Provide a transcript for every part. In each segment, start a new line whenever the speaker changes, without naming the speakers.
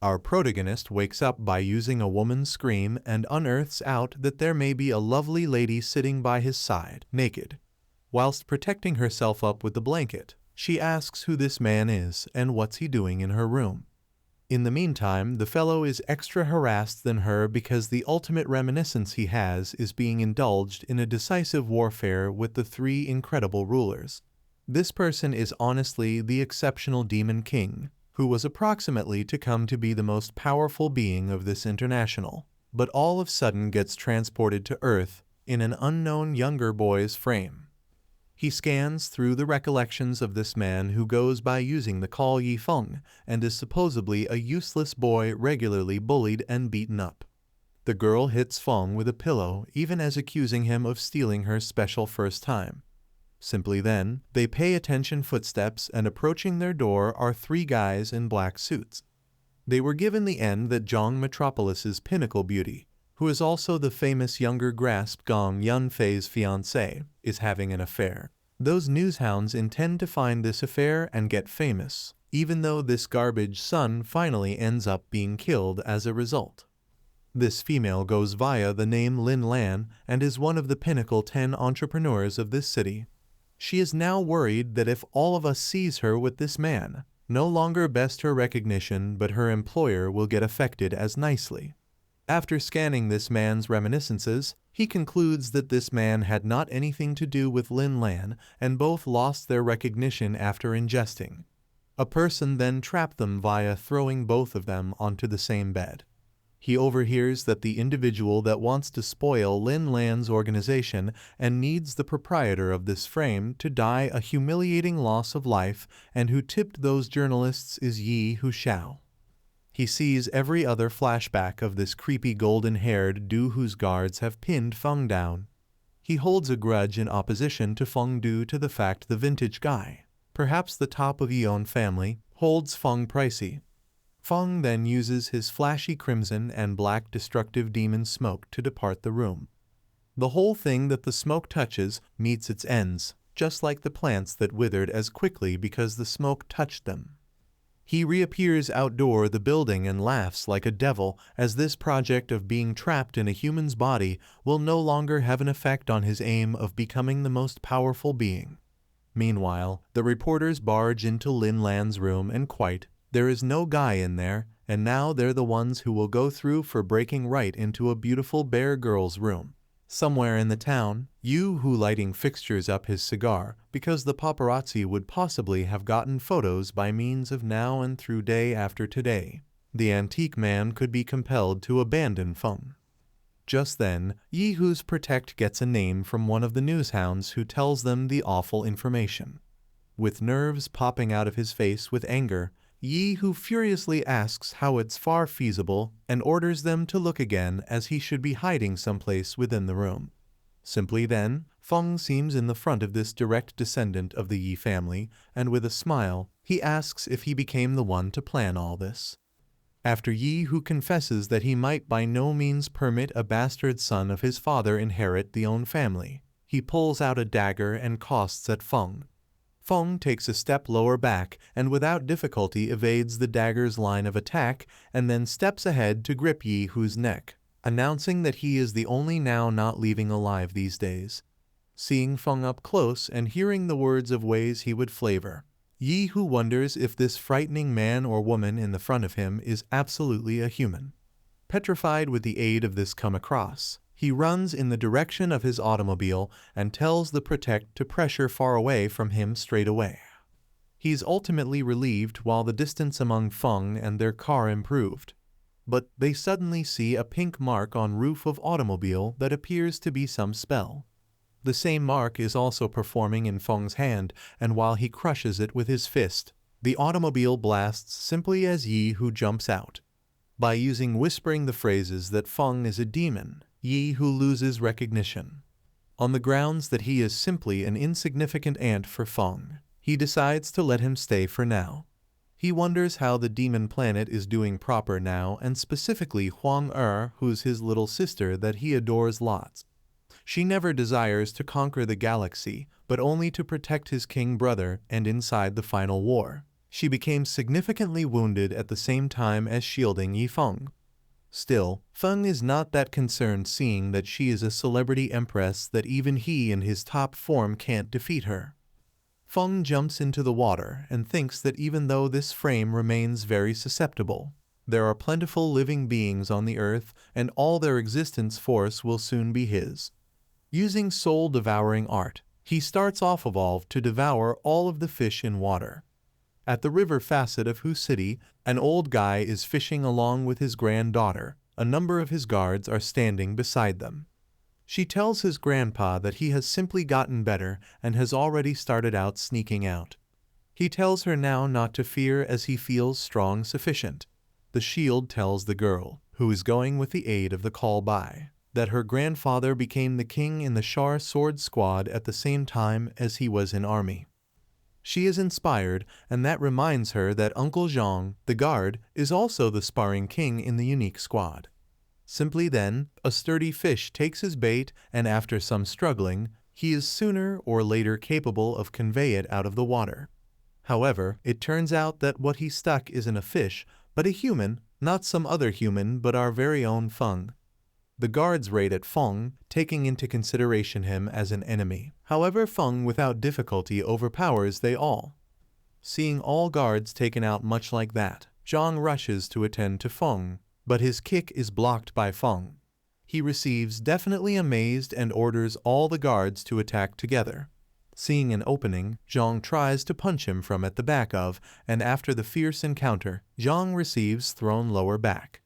Our protagonist wakes up by using a woman's scream and unearths out that there may be a lovely lady sitting by his side, naked. Whilst protecting herself up with the blanket, she asks who this man is and what's he doing in her room. In the meantime, the fellow is extra harassed than her because the ultimate reminiscence he has is being indulged in a decisive warfare with the three incredible rulers. This person is honestly the exceptional Demon King, who was approximately to come to be the most powerful being of this international, but all of a sudden gets transported to Earth in an unknown younger boy's frame. He scans through the recollections of this man who goes by using the call Yi Feng and is supposedly a useless boy regularly bullied and beaten up. The girl hits Feng with a pillow even as accusing him of stealing her special first time. Simply then, they pay attention footsteps and approaching their door are three guys in black suits. They were given the end that Zhong Metropolis's pinnacle beauty, who is also the famous younger grasp Gong Yunfei's fiancé, is having an affair. Those newshounds intend to find this affair and get famous, even though this garbage son finally ends up being killed as a result. This female goes via the name Lin Lan and is one of the pinnacle 10 entrepreneurs of this city. She is now worried that if all of us sees her with this man, no longer best her recognition but her employer will get affected as nicely. After scanning this man's reminiscences, he concludes that this man had not anything to do with Lin Lan and both lost their recognition after ingesting. A person then trapped them via throwing both of them onto the same bed. He overhears that the individual that wants to spoil Lin Lan's organization and needs the proprietor of this frame to die a humiliating loss of life and who tipped those journalists is Yi Huxiao. He sees every other flashback of this creepy golden-haired Du whose guards have pinned Feng down. He holds a grudge in opposition to Feng due to the fact the vintage guy, perhaps the top of Yeon family, holds Feng pricey. Feng then uses his flashy crimson and black destructive demon smoke to depart the room. The whole thing that the smoke touches meets its ends, just like the plants that withered as quickly because the smoke touched them. He reappears outdoor the building and laughs like a devil as this project of being trapped in a human's body will no longer have an effect on his aim of becoming the most powerful being. Meanwhile, the reporters barge into Lin Lan's room and quite, there is no guy in there, and now they're the ones who will go through for breaking right into a beautiful bear girl's room. Somewhere in the town, Yu Hu lighting fixtures up his cigar because the paparazzi would possibly have gotten photos by means of now and through day after today. The antique man could be compelled to abandon Feng. Just then, Yi Hu's protect gets a name from one of the newshounds who tells them the awful information. With nerves popping out of his face with anger, Yi Hu furiously asks how it's far feasible and orders them to look again as he should be hiding someplace within the room. Simply then, Feng seems in the front of this direct descendant of the Yi family, and with a smile, he asks if he became the one to plan all this. After Yi Hu confesses that he might by no means permit a bastard son of his father inherit the own family, he pulls out a dagger and casts at Feng. Feng takes a step lower back and without difficulty evades the dagger's line of attack and then steps ahead to grip Yi Hu's neck, announcing that he is the only now not leaving alive these days. Seeing Feng up close and hearing the words of ways he would flavor, Yi Hu wonders if this frightening man or woman in the front of him is absolutely a human. Petrified with the aid of this come across, he runs in the direction of his automobile and tells the protect to pressure far away from him straight away. He's ultimately relieved while the distance among Feng and their car improved. But they suddenly see a pink mark on roof of automobile that appears to be some spell. The same mark is also performing in Feng's hand, and while he crushes it with his fist, the automobile blasts simply as Yi Hu jumps out. By using whispering the phrases that Feng is a demon, Yi Hu loses recognition. On the grounds that he is simply an insignificant ant for Feng, he decides to let him stay for now. He wonders how the demon planet is doing proper now, and specifically Huang Er, who's his little sister that he adores lots. She never desires to conquer the galaxy, but only to protect his king brother and inside the final war. She became significantly wounded at the same time as shielding Yifeng. Still, Feng is not that concerned, seeing that she is a celebrity empress that even he in his top form can't defeat her. Feng jumps into the water and thinks that even though this frame remains very susceptible, there are plentiful living beings on the earth and all their existence force will soon be his. Using soul-devouring art, he starts off evolved to devour all of the fish in water. At the river facet of Hu City, an old guy is fishing along with his granddaughter. A number of his guards are standing beside them. She tells his grandpa that he has simply gotten better and has already started out sneaking out. He tells her now not to fear as he feels strong sufficient. The shield tells the girl, who is going with the aid of the call-by, that her grandfather became the king in the Shar Sword Squad at the same time as he was in army. She is inspired, and that reminds her that Uncle Zhang, the guard, is also the sparring king in the unique squad. Simply then, a sturdy fish takes his bait, and after some struggling, he is sooner or later capable of convey it out of the water. However, it turns out that what he stuck isn't a fish, but a human, not some other human but our very own Feng. The guards raid at Feng, taking into consideration him as an enemy. However, Feng without difficulty overpowers they all. Seeing all guards taken out much like that, Zhang rushes to attend to Feng, but his kick is blocked by Feng. He receives definitely amazed and orders all the guards to attack together. Seeing an opening, Zhang tries to punch him from at the back of, and after the fierce encounter, Zhang receives thrown lower back.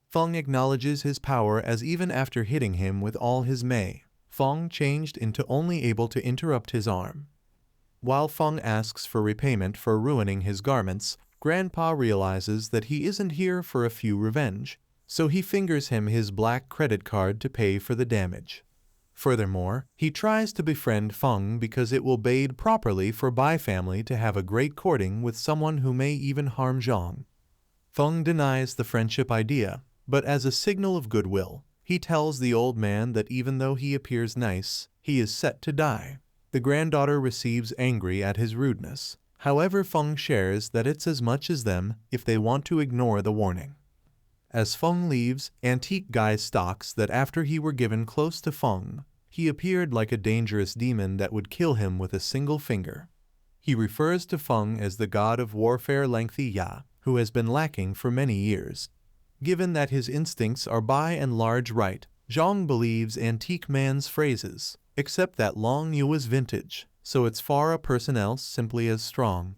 Feng acknowledges his power as even after hitting him with all his may, Feng changed into only able to interrupt his arm. While Feng asks for repayment for ruining his garments, Grandpa realizes that he isn't here for a few revenge, so he fingers him his black credit card to pay for the damage. Furthermore, he tries to befriend Feng because it will bode properly for Bai family to have a great courting with someone who may even harm Zhang. Feng denies the friendship idea, but as a signal of goodwill, he tells the old man that even though he appears nice, he is set to die. The granddaughter receives angry at his rudeness. However, Feng shares that it's as much as them if they want to ignore the warning. As Feng leaves, Antique Guy stalks that after he were given close to Feng, he appeared like a dangerous demon that would kill him with a single finger. He refers to Feng as the god of warfare Lengthy Ya, who has been lacking for many years. Given that his instincts are by and large right, Zhang believes Antique Man's phrases, except that Long Yu is vintage, so it's far a person else simply as strong.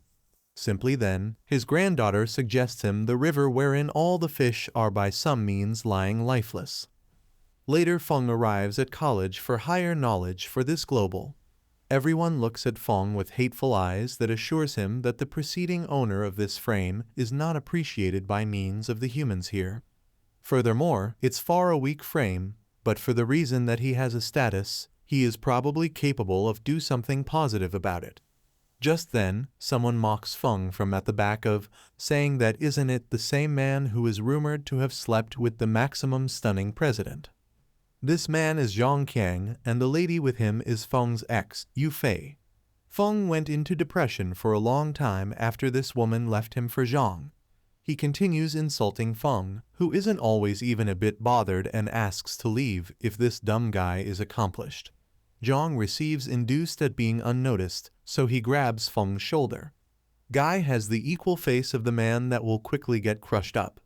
Simply then, his granddaughter suggests him the river wherein all the fish are by some means lying lifeless. Later Feng arrives at college for higher knowledge for this global. Everyone looks at Feng with hateful eyes that assures him that the preceding owner of this frame is not appreciated by means of the humans here. Furthermore, it's far a weak frame, but for the reason that he has a status, he is probably capable of do something positive about it. Just then, someone mocks Feng from at the back of, saying that isn't it the same man who is rumored to have slept with the maximum stunning president. This man is Zhang Qiang, and the lady with him is Feng's ex, Yu Fei. Feng went into depression for a long time after this woman left him for Zhang. He continues insulting Feng, who isn't always even a bit bothered, and asks to leave if this dumb guy is accomplished. Zhang receives induced at being unnoticed, so he grabs Feng's shoulder. Guy has the equal face of the man that will quickly get crushed up.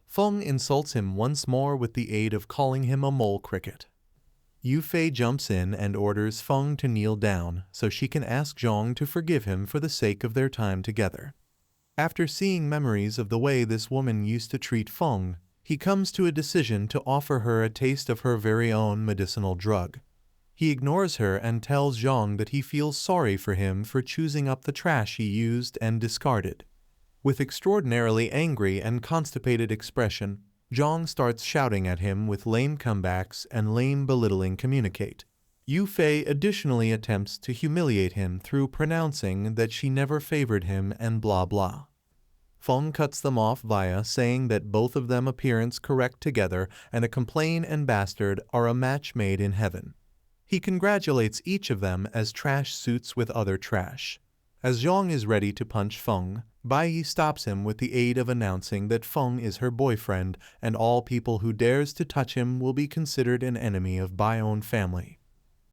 Feng insults him once more with the aid of calling him a mole cricket. Yu Fei jumps in and orders Feng to kneel down so she can ask Zhang to forgive him for the sake of their time together. After seeing memories of the way this woman used to treat Feng, he comes to a decision to offer her a taste of her very own medicinal drug. He ignores her and tells Zhang that he feels sorry for him for choosing up the trash he used and discarded. With extraordinarily angry and constipated expression, Zhang starts shouting at him with lame comebacks and lame belittling communicate. Yu Fei additionally attempts to humiliate him through pronouncing that she never favored him and blah blah. Feng cuts them off via saying that both of them appearance correct together and a complain and bastard are a match made in heaven. He congratulates each of them as trash suits with other trash. As Zhang is ready to punch Feng, Bai Yi stops him with the aid of announcing that Feng is her boyfriend and all people who dares to touch him will be considered an enemy of Baion family.